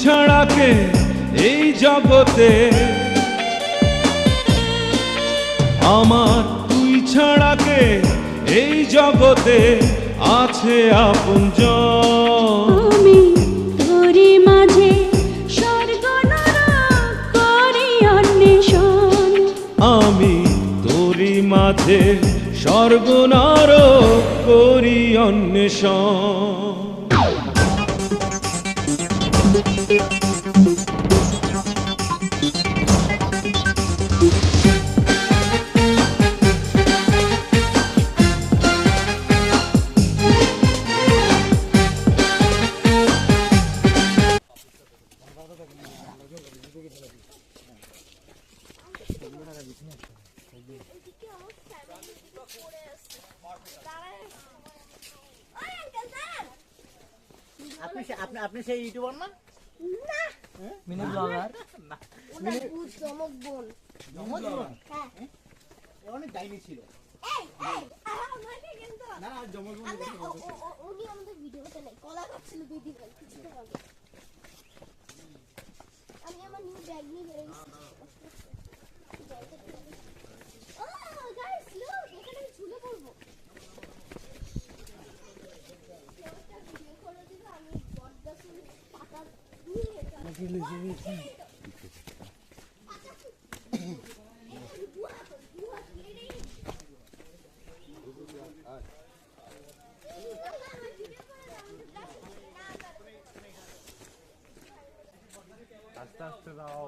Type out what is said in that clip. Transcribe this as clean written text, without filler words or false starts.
ছাড়া কে এই জগতে, আমার তুই ছাড়া কে এই জগতে আছে আপনজন। আমি তোরি মাঝে স্বর্গ নরক করি অন্বেষণ, আমি তোরি মাঝে স্বর্গ নরক করি অন্বেষণ। আপনি সেই ইউটিউবার না? না মিনি ব্লগার না, ওটা ভূত জমক বোন। হ্যাঁ অনেক ডাইনি ছিল। এই আমাকে কিন্তু না জমক উনি আমাদের ভিডিওতে নাই, কলা খাচ্ছিল 2 দিন আগে কিছুটা আগে। আমি আমার নিউ ব্যাগ নিয়ে বেরিয়েছি। ও গাইস লুক, এখানে আমি ঝুলে পড়বো। একটা ভিডিও করে দিল, আমি বটগাছের পাতা নিয়ে আস্তে আস্তে দাও।